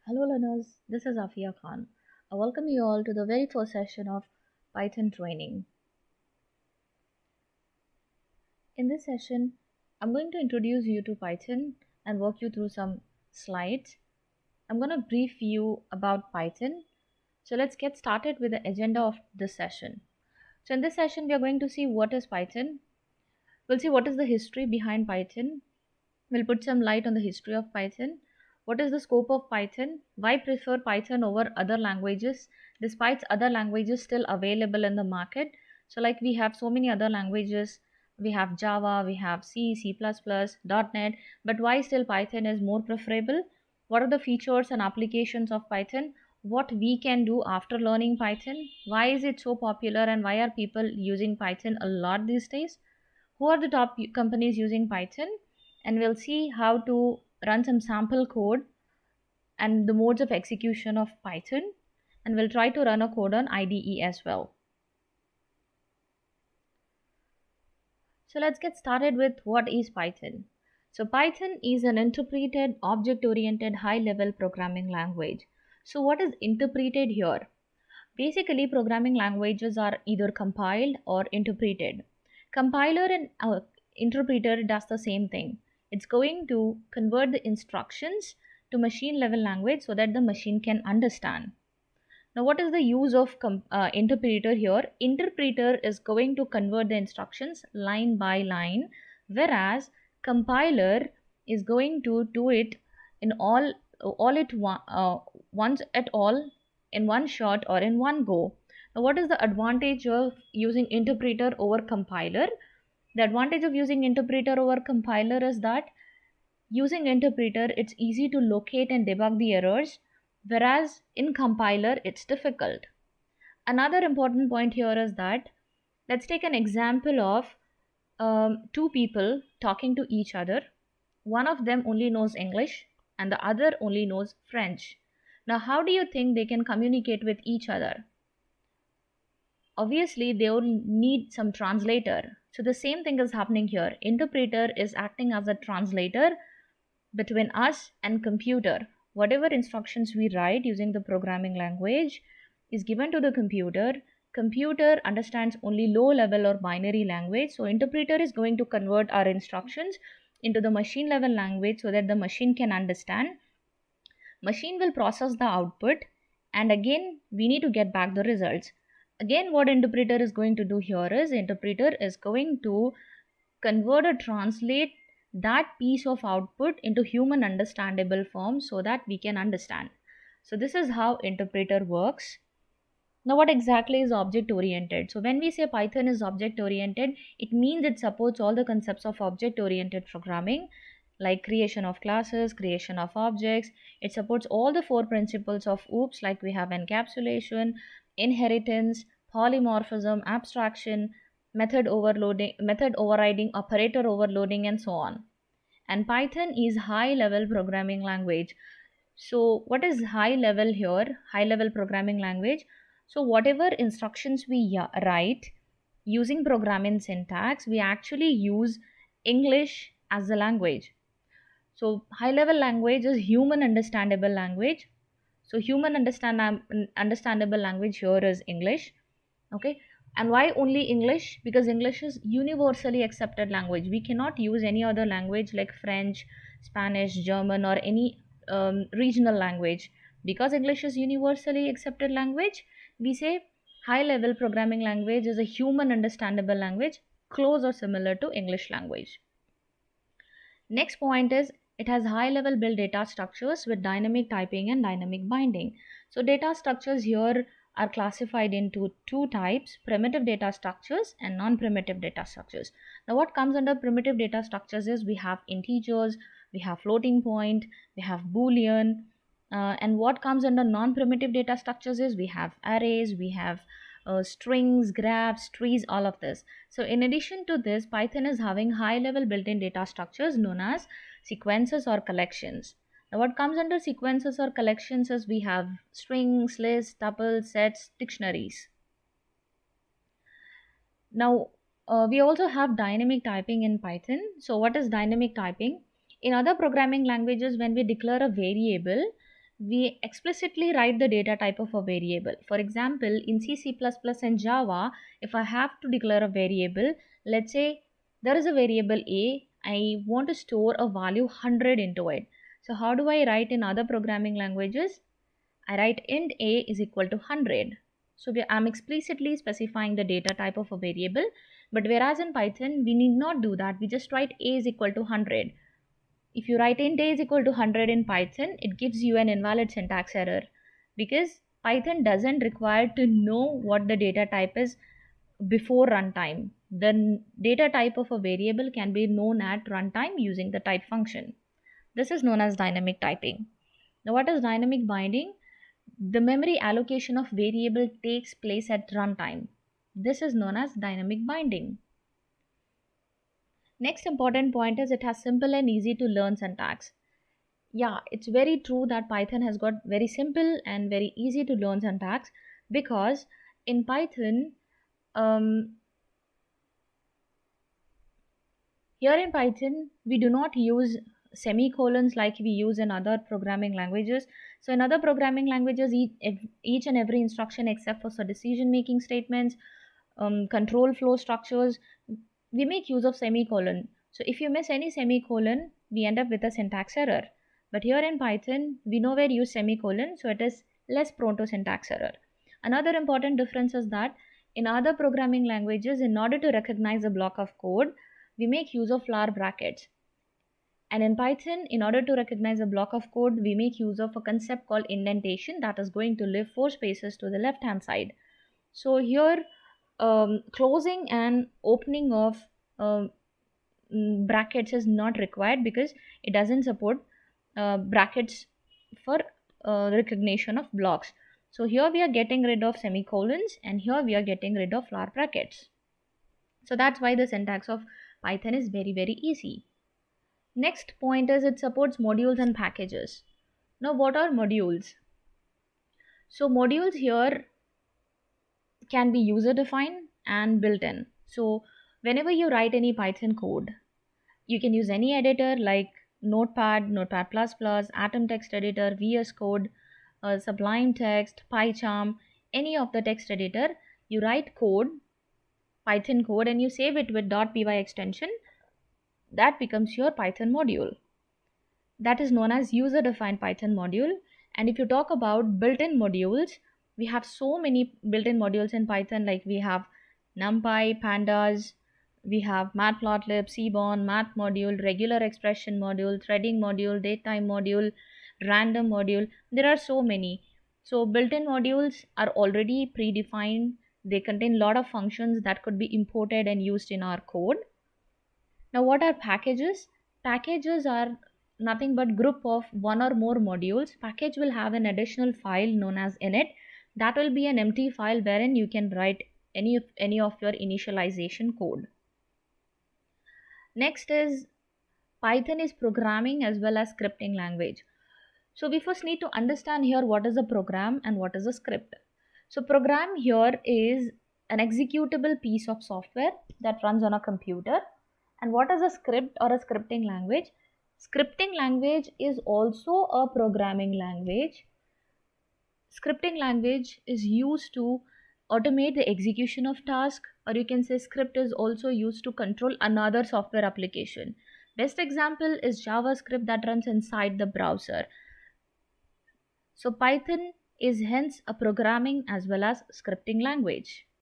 Hello learners, this is Afia Khan. I welcome you all to the very first session of Python training. In this session, I'm going to introduce you to Python and walk you through some slides. I'm going to brief you about Python. So let's get started with the agenda of this session. So in this session, we are going to see what is Python. We'll see what is the history behind Python. We'll put some light on the history of Python. What is the scope of Python? Why prefer Python over other languages despite other languages still available in the market? So like we have so many other languages. We have Java, we have C, C++, .NET, but why still Python is more preferable? What are the features and applications of Python? What we can do after learning Python? Why is it so popular and why are people using Python a lot these days? Who are the top companies using Python, and we'll see how to run some sample code and the modes of execution of Python, and we'll try to run a code on IDE as well. So let's get started with what is Python. So Python is an interpreted object oriented high level programming language. So what is interpreted here? Basically, programming languages are either compiled or interpreted. Compiler and interpreter does the same thing. It's going to convert the instructions to machine level language so that the machine can understand. Now, what is the use of interpreter here? Interpreter is going to convert the instructions line by line, whereas compiler is going to do it in once at all, in one shot or in one go. Now, what is the advantage of using interpreter over compiler? The advantage of using interpreter over compiler is that using interpreter, it's easy to locate and debug the errors, whereas in compiler, it's difficult. Another important point here is that let's take an example of two people talking to each other. One of them only knows English and the other only knows French. Now, how do you think they can communicate with each other? Obviously they will need some translator. So the same thing is happening here. Interpreter is acting as a translator between us and computer. Whatever instructions we write using the programming language is given to the computer. Computer understands only low level or binary language, so interpreter is going to convert our instructions into the machine level language so that the machine can understand. Machine will process the output, and again we need to get back the results. Again, what interpreter is going to do here is interpreter is going to convert or translate that piece of output into human understandable form so that we can understand. So this is how interpreter works. Now, what exactly is object oriented? So when we say Python is object oriented, it means it supports all the concepts of object oriented programming, like creation of classes, creation of objects. It supports all the four principles of OOPS, like we have encapsulation, inheritance, polymorphism, abstraction, method overriding, operator overloading, and so on. And Python is high level programming language. So what is high level here? High level programming language. So whatever instructions we write using programming syntax, we actually use English as the language. So high level language is human understandable language. So understandable language here is English. Okay. And why only English? Because English is universally accepted language. We cannot use any other language like French, Spanish, German, or any regional language. Because English is universally accepted language, we say high level programming language is a human understandable language, close or similar to English language. Next point is it has high level built data structures with dynamic typing and dynamic binding. So data structures here are classified into two types: primitive data structures and non-primitive data structures. Now what comes under primitive data structures is we have integers, we have floating point, we have boolean, and what comes under non-primitive data structures is we have arrays, we have strings, graphs, trees, all of this. So in addition to this, Python is having high level built-in data structures known as sequences or collections. Now what comes under sequences or collections is we have strings, lists, tuples, sets, dictionaries. Now we also have dynamic typing in Python. So what is dynamic typing? In other programming languages, when we declare a variable, we explicitly write the data type of a variable. For example, in C, C++ and Java, if I have to declare a variable, let's say there is a variable A, I want to store a value 100 into it. So how do I write in other programming languages? I write int A is equal to 100. So I'm explicitly specifying the data type of a variable, but whereas in Python, we need not do that. We just write A is equal to 100. If you write int a is equal to 100 in Python, it gives you an invalid syntax error because Python doesn't require to know what the data type is before runtime. The data type of a variable can be known at runtime using the type function. This is known as dynamic typing. Now, what is dynamic binding? The memory allocation of variable takes place at runtime. This is known as dynamic binding. Next important point is it has simple and easy to learn syntax. Yeah, it's very true that Python has got very simple and very easy to learn syntax because in Python, um, here in Python, we do not use semicolons like we use in other programming languages. So in other programming languages, each and every instruction except for decision making statements, control flow structures, we make use of semicolon. So if you miss any semicolon, we end up with a syntax error. But here in Python, we nowhere use semicolon, so it is less prone to syntax error. Another important difference is that in other programming languages, in order to recognize a block of code, we make use of flower brackets. And in Python, in order to recognize a block of code, we make use of a concept called indentation that is going to leave 4 spaces to the left hand side. So here, closing and opening of brackets is not required because it doesn't support brackets for recognition of blocks. So here we are getting rid of semicolons and here we are getting rid of flower brackets. So that's why the syntax of Python is very, very easy. Next point is it supports modules and packages. Now, what are modules? So modules here can be user defined and built in. So whenever you write any Python code, you can use any editor like Notepad, Notepad++, Atom Text Editor, VS Code, Sublime Text, PyCharm, any of the text editor. You write code, Python code, and you save it with .py extension. That becomes your Python module. That is known as user defined Python module. And if you talk about built-in modules, we have so many built-in modules in Python, like we have NumPy, Pandas, we have Matplotlib, Seaborn, Math module, regular expression module, threading module, datetime module, random module. There are so many. So built-in modules are already predefined. They contain a lot of functions that could be imported and used in our code. Now, what are packages? Packages are nothing but group of one or more modules. Package will have an additional file known as init. That will be an empty file wherein you can write any of your initialization code. Next is Python is programming as well as scripting language. So we first need to understand here what is a program and what is a script. So program here is an executable piece of software that runs on a computer. And what is a script or a scripting language? Scripting language is also a programming language. Scripting language is used to automate the execution of tasks, or you can say script is also used to control another software application. Best example is JavaScript that runs inside the browser. So Python is hence a programming as well as scripting language.